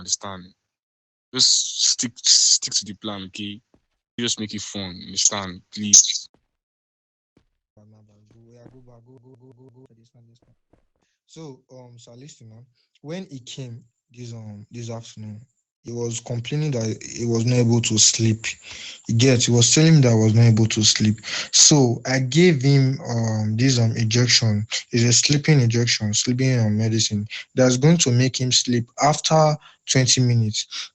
understand? Just stick to the plan, okay? Just make it fun, understand? Please. Yeah, go back, go for this one. So, so listen now. When he came this afternoon, he was complaining that he was not able to sleep. He was telling me that I was not able to sleep. So I gave him this injection. It's a sleeping injection, sleeping medicine that's going to make him sleep after 20 minutes.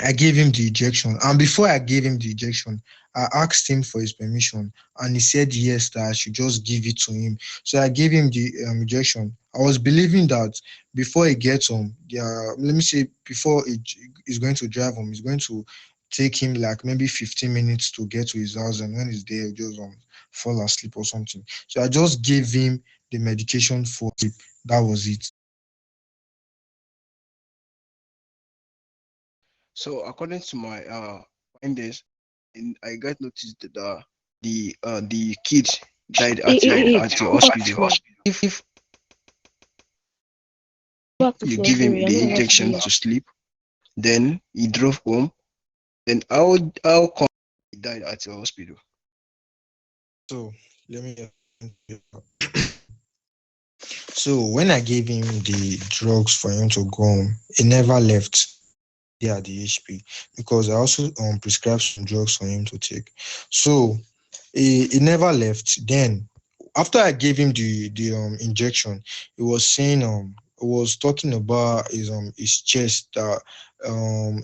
I gave him the injection, and before I gave him the injection, I asked him for his permission, and he said yes, that I should just give it to him. So I gave him the injection. I was believing that before he gets home, let me say before he's going to drive home, he's going to take him like maybe 15 minutes to get to his house, and when he's there, he'll just fall asleep or something. So I just gave him the medication for sleep. That was it. So according to my findings, I got noticed that the kid died at your hospital. If Back to you floor, give him sorry, I the don't know what to injection do. to sleep, then he drove home, then how come he died at your hospital? So let me. So when I gave him the drugs for him to go home, he never left there at the HP, because I also prescribed some drugs for him to take. So he never left. Then after I gave him the injection, he was saying he was talking about his chest, that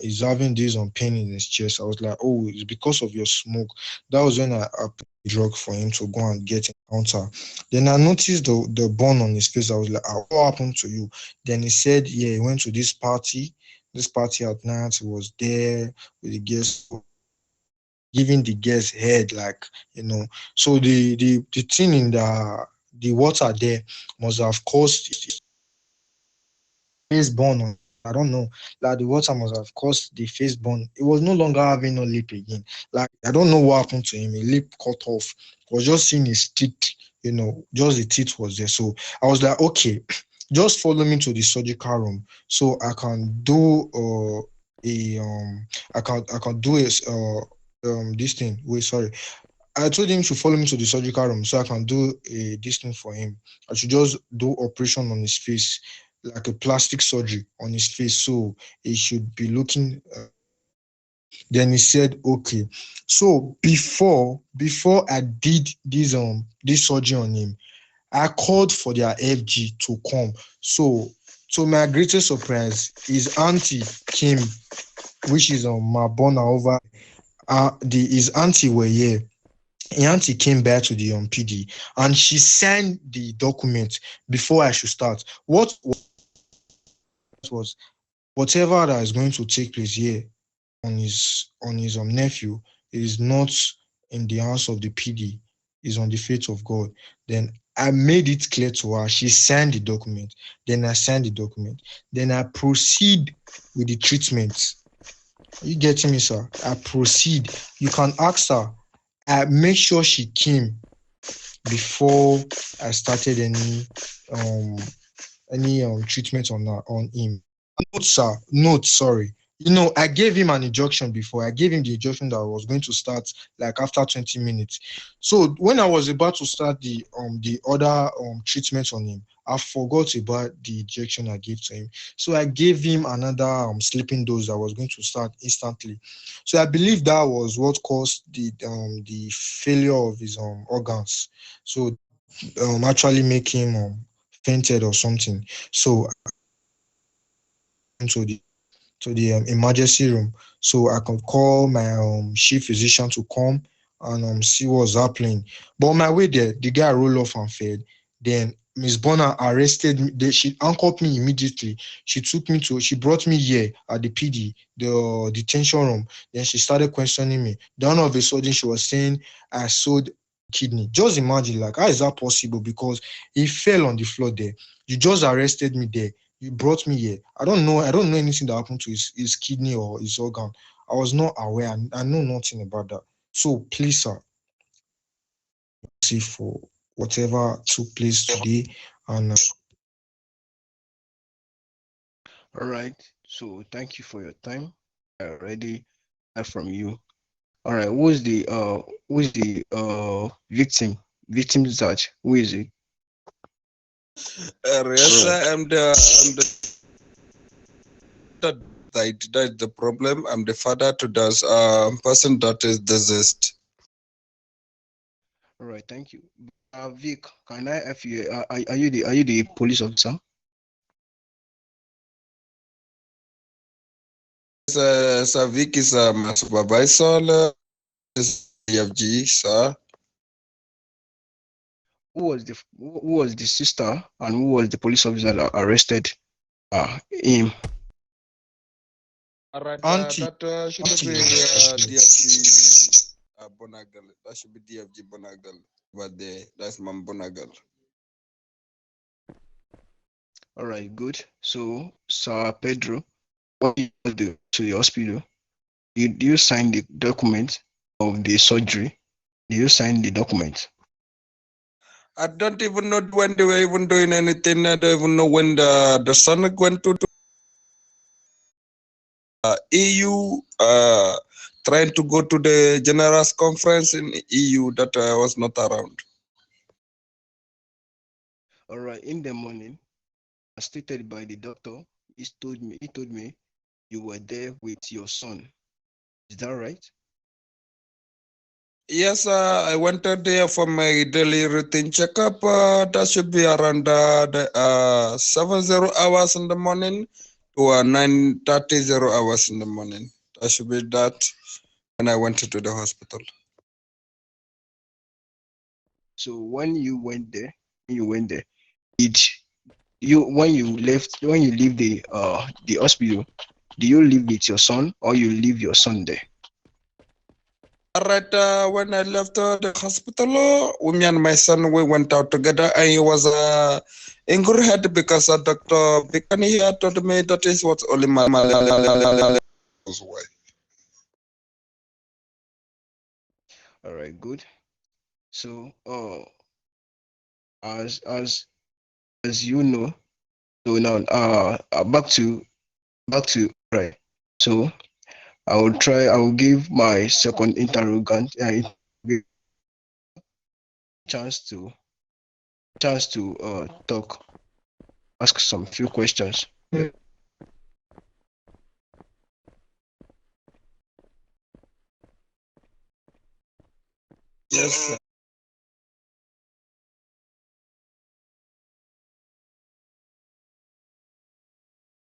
he's having this pain in his chest. I was like, oh, it's because of your smoke. That was when I put the drug for him to go and get encounter. Then I noticed the burn on his face. I was like, ah, what happened to you? Then he said, yeah, he went to this party at night. He was there with the guests, giving the guests head, like, so the thing in the water there must have caused face burn on. I don't know. Like the water must have caused the face burn. It was no longer having no lip again. Like I don't know what happened to him. A lip cut off. I was just seeing his teeth. Just the teeth was there. So I was like, okay, just follow me to the surgical room so I can do a I can do this thing. Wait, sorry. I told him to follow me to the surgical room so I can do a this thing for him. I should just do operation on his face, like a plastic surgery on his face, so he should be looking. Then he said, "Okay." So before I did this surgery on him, I called for their FG to come. So to my greatest surprise, his auntie came, which is Mabona over. His auntie were here. Auntie came back to the PD, and she signed the document before I should start. What was whatever that is going to take place here on his nephew is not in the hands of the PD, is on the faith of God. Then I made it clear to her. She signed the document. Then I signed the document. Then I proceed with the treatment. You getting me, sir? I proceed. You can ask her. I make sure she came before I started um any treatment on him. Note, sir. Note, sorry. I gave him an injection before. I gave him the injection that was going to start like after 20 minutes. So when I was about to start the other treatment on him, I forgot about the injection I gave to him. So I gave him another sleeping dose that was going to start instantly. So I believe that was what caused the failure of his organs. So actually make him fainted or something. So to the emergency room so I could call my chief physician to come and see what's happening. But on my way there, the guy rolled off and fed. Then Miss Bonner arrested me. She anchored me immediately. She brought me here at the PD, the detention room. Then she started questioning me. Then all of a sudden, she was saying I sold kidney. Just imagine, like, how is that possible? Because he fell on the floor there. You just arrested me there. You brought me here. I don't know anything that happened to his kidney or his organ. I was not aware. I know nothing about that. So please, sir, see for whatever took place today. And All right. So thank you for your time. I already heard from you. All right, who's the victim? Victim search. Who is it? Yes, Right. that's the problem. I'm the father to this person that is deceased. All right, thank you. Vic, can I have you? Are you the police officer? Savik is my supervisor. Is EFG, sir. Who was the sister and who was the police officer that arrested him? Alright, Auntie, that should auntie be was DFG Bonagal. That should be DFG Bonagal. But that's Mam Bonagal. All right, good. So, Sir Pedro, when you go to the hospital, do you sign the document of the surgery? Do you sign the document? I don't even know when they were even doing anything. I don't even know when the son went to EU, trying to go to the general's conference in EU that I was not around. All right, in the morning, as stated by the doctor, he told me you were there with your son. Is that right? Yes, I went out there for my daily routine checkup. That should be around 70 hours in the morning to 9:30 hours in the morning. That should be that when I went to the hospital. So when you went there, did you when you leave the hospital, do you live with your son or you leave your son there? Alright, when I left the hospital, me and my son we went out together, and he was in good head because Dr. Bikani here told me that is what only my was why. All right, good. So, as you know, so now, back to right. So I will give my second interrogant chance to talk, ask some few questions. Yes, sir.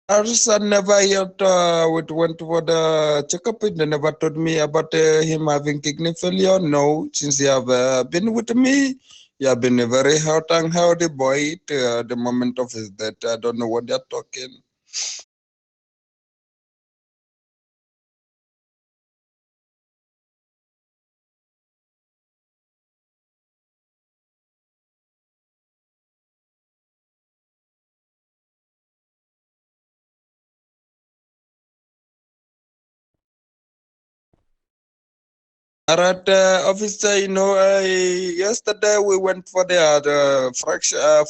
I just never yet went for the checkup. They never told me about him having kidney failure. No, since he have been with me, he have been a very healthy and healthy boy to the moment of his death. I don't know what they're talking. Alright, officer, yesterday we went for the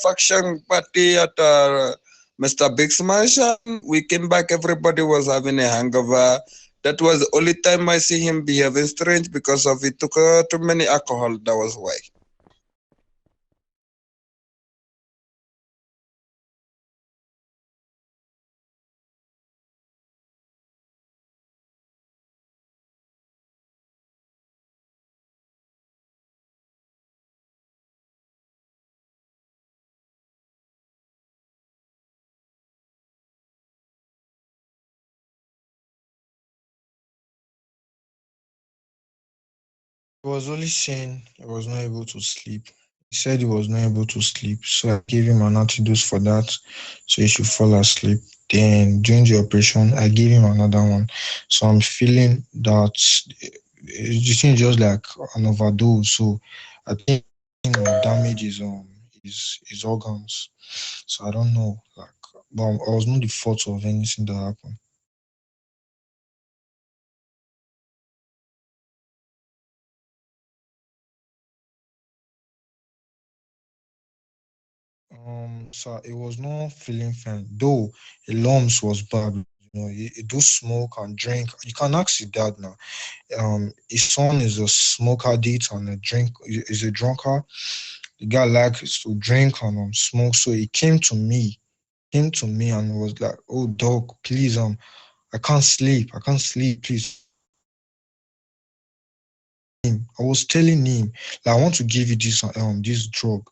faction party at Mr. Big's mansion. We came back, everybody was having a hangover. That was the only time I see him behaving strange because of he took too many alcohol. That was why. He was only saying he was not able to sleep. He said he was not able to sleep, so I gave him an antidote for that, so he should fall asleep. Then during the operation, I gave him another one. So I'm feeling that the thing is just like an overdose. So I think damage his organs. So I don't know, like, but I was not the fault of anything that happened. So it was not feeling fine, though the lumps was bad. he do smoke and drink. You can ask your dad now. His son is a smoker addict and is a drunkard. The guy likes to drink and smoke. So he came to me and was like, "Oh, dog, please, I can't sleep. I can't sleep. Please." I was telling him, like, I want to give you this drug.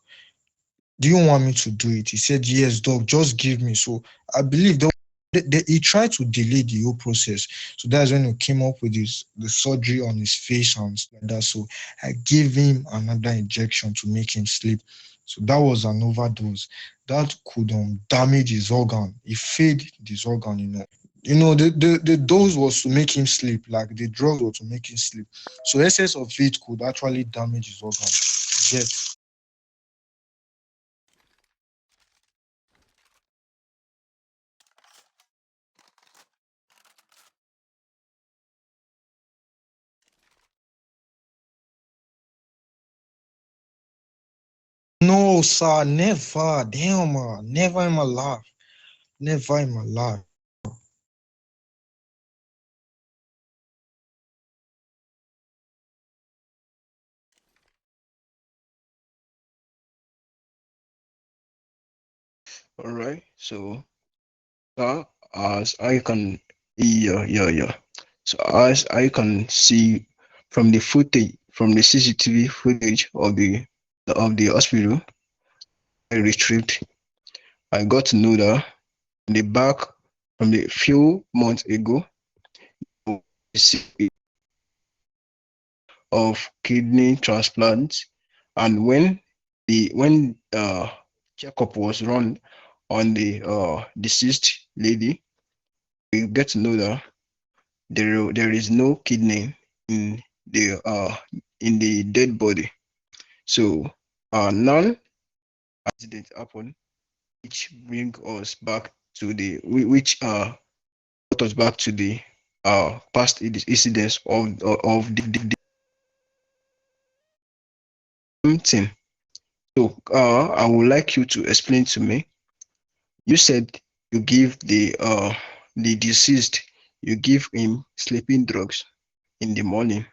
Do you want me to do it? He said, yes, dog, just give me. So I believe he tried to delay the whole process. So that's when he came up with the surgery on his face and stuff like that. So I gave him another injection to make him sleep. So that was an overdose. That could damage his organ. It failed his organ. The dose was to make him sleep, like the drug was to make him sleep. So excess of it could actually damage his organ. Get. No, sir, never. Damn, never in my life. Never in my life. All right. So, as I can, yeah, yeah, yeah. So as I can see from the footage, from the CCTV footage of the hospital I retrieved, I got to know that in the back from the few months ago, of kidney transplant, and when checkup was run on the deceased lady, we get to know that there is no kidney in the dead body. So now accident happened, which bring us back to the which brought us back to the past incidents of the thing. So I would like you to explain to me. You said you give the deceased, you give him sleeping drugs in the morning,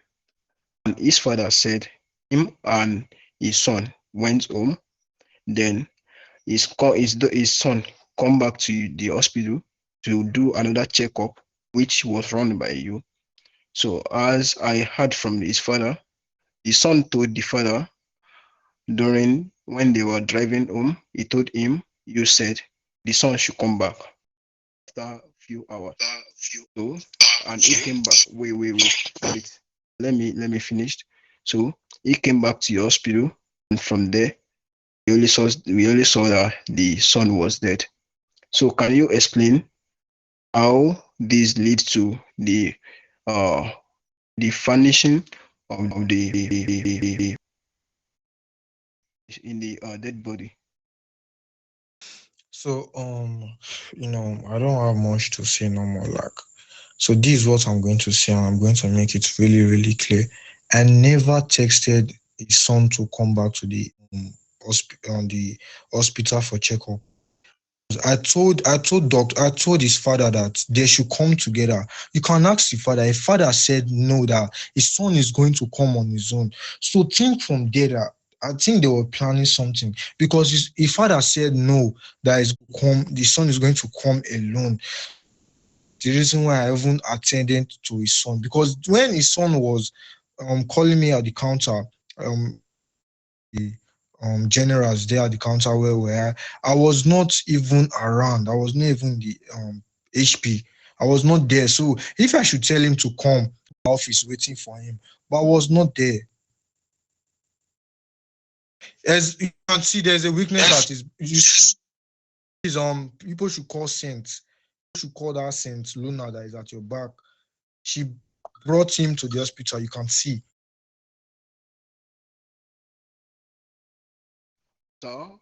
and his father said him and his son went home. Then his son come back to the hospital to do another checkup, which was run by you. So as I heard from his father, the son told the father during when they were driving home, he told him, you said the son should come back after a few hours. So and he came back. Wait. Let me finish. So he came back to the hospital, and from there we only saw that the son was dead. So can you explain how this leads to uh the vanishing of the in the dead body? So I don't have much to say no more. Like, so this is what I'm going to say, and I'm going to make it really, really clear. I never texted his son to come back to the hospital for checkup. I told his father that they should come together. You can ask the father. His father said no, that his son is going to come on his own. So think from there that I think they were planning something, because his father said no, that the son is going to come alone. The reason why I even attended to his son, because when his son was calling me at the counter, um the generals there at the counter where we are, I was not even around. I was not even the HP. I was not there. So if I should tell him to come, my office waiting for him, but I was not there. As you can see, there's a weakness that people should call Saint. People should call that Saint Luna that is at your back. She brought him to the hospital. You can see. So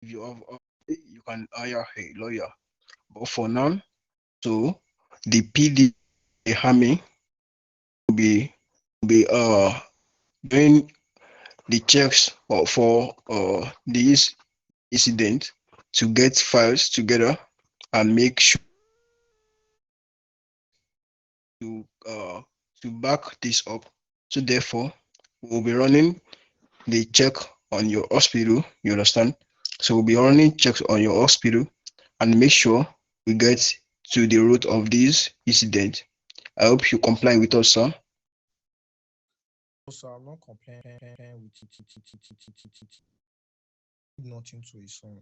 if you have you can hire a lawyer. But for now, so the PD army will be doing the checks for this incident to get files together and make sure to back this up. So therefore, we'll be running the check on your hospital. You understand? So we'll be running checks on your hospital and make sure we get to the root of this incident. I hope you comply with us, sir. So I'm not complaining with nothing to his son.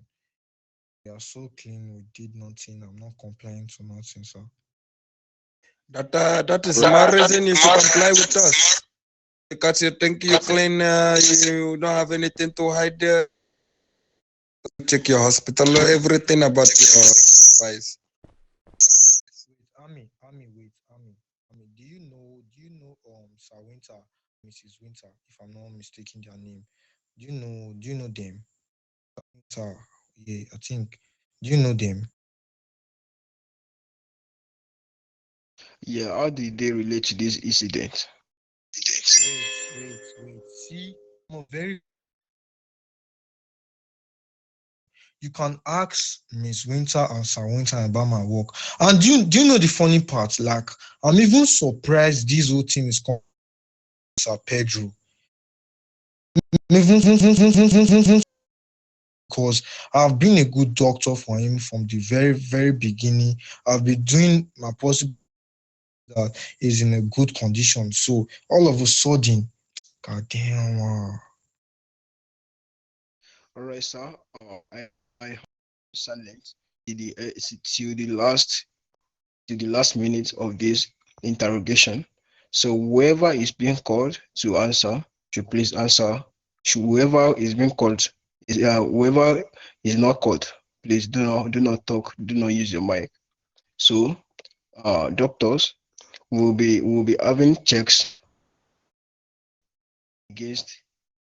They are so clean, we did nothing. I'm not complaining to nothing, sir. That is my reason you should comply with us. Because you think you clean, you don't have anything to hide there. Check your hospital, know everything about your advice. Wait, Army, wait, Army. Do you know Sir Winter, Mrs. Winter, if I'm not mistaken their name? Do you know them? Sir, yeah, I think. Do you know them? Yeah, how did they relate to this incident? Wait. See, I'm a very you can ask Miss Winter and Sir Winter about my work. And do you know the funny part? Like, I'm even surprised this whole thing is coming from Sir Pedro. Because I've been a good doctor for him from the very, very beginning. I've been doing my possible that he's in a good condition. So all of a sudden, god damn, All right, sir. I silent till till the last minute of this interrogation. So whoever is being called to answer should please answer. Whoever is being called, whoever is not called, please do not talk. Do not use your mic. So, doctors will be having checks against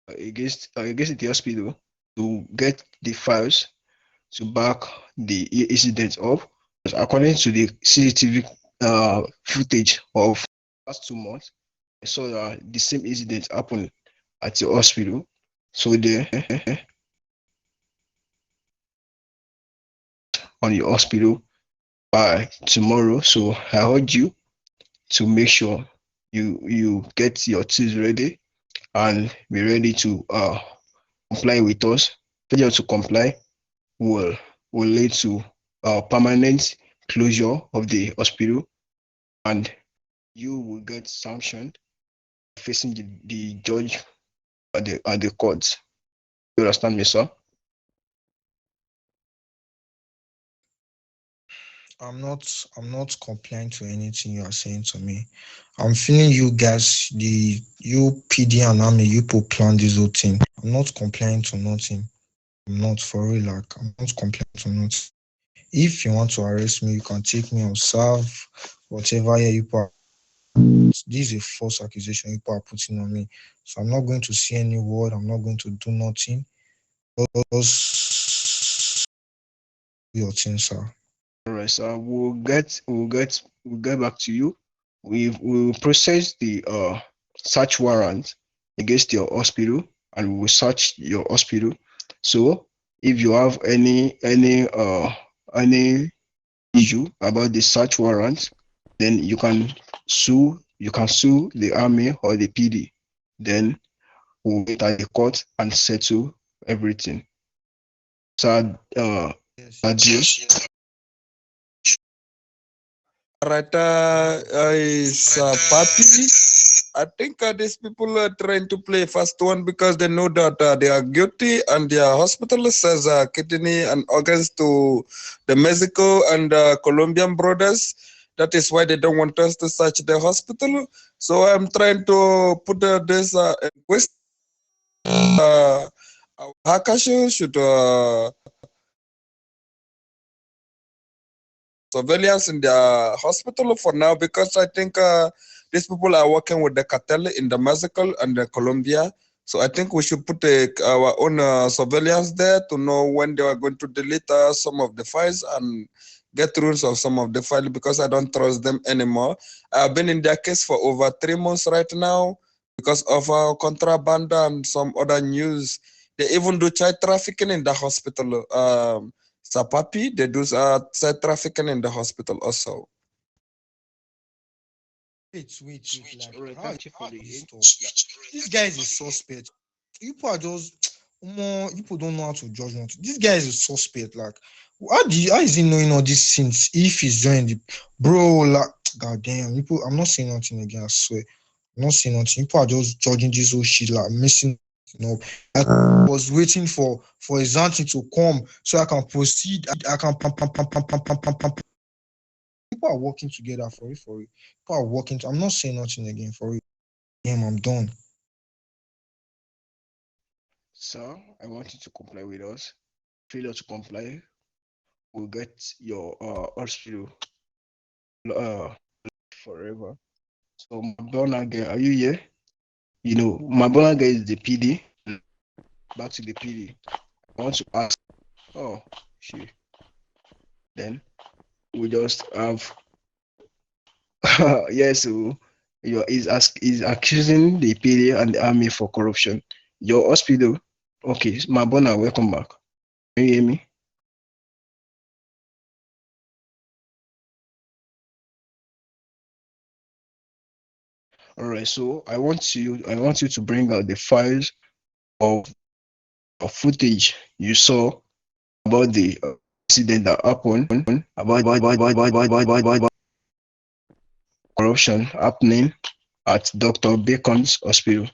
against the hospital to get the files to back the incident up. According to the CCTV footage of last 2 months, I saw that the same incident happened at the hospital. So they on the hospital by tomorrow. So I urge you to make sure you get your tools ready and be ready to comply with us. Failure to comply will lead to permanent closure of the hospital, and you will get sanctioned facing the judge at the courts. You understand me, sir? I'm not complaining to anything you are saying to me. I'm feeling you guys, you PD and Army, you people plan this whole thing. I'm not complaining to nothing. I'm not for real, like I'm not complaining to nothing. If you want to arrest me, you can take me on serve, whatever yeah, you put. This is a false accusation you people are putting on me. So I'm not going to say any word, I'm not going to do nothing. Just do your thing, sir. All right, sir. We'll get back to you. We will process the search warrant against your hospital, and we will search your hospital. So if you have any issue about the search warrant, then you can sue the army or the PD. Then we'll get at the court and settle everything. So Yes, adios. Right, is party. I think these people are trying to play fast one because they know that they are guilty, and their hospital says kidney and organs to the Mexico and Colombian brothers. That is why they don't want us to search the hospital. So I'm trying to put this in question. Our hacker should surveillance in the hospital for now, because I think these people are working with the cartel in the Mexico and the Colombia. So I think we should put our own surveillance there to know when they are going to delete some of the files and get rules of some of the files, because I don't trust them anymore. I've been in their case for over 3 months right now because of contraband and some other news. They even do child trafficking in the hospital. Sapapi, they do child trafficking in the hospital also. Like, Alright, how thank you for how the is in. this stuff? Like, this guy is a suspect. People are just more. People don't know how to judge. Not this guy is a suspect. Like, how is he knowing all these things if he's joining the bro? Like, goddamn, people. I'm not saying nothing again. I swear, I'm not saying nothing. People are just judging this whole shit, like messing up. I was waiting for a Zanti to come so I can proceed. I can pam. People are working together for it. For it, people are working. I'm not saying nothing again. For it, damn, I'm done. Sir, I want you to comply with us. Failure to comply will get your hospital forever. So Madonna girl, are you here? You know, Madonna girl is the PD. Back to the PD. I want to ask. Oh, she. Then we just have. Yes, so is accusing the PD and the army for corruption. Your hospital. Okay, Madonna, welcome back. Can you hear me? All right, so I want you to bring out the files of footage you saw about the incident that happened about corruption happening at Dr. Bacon's hospital.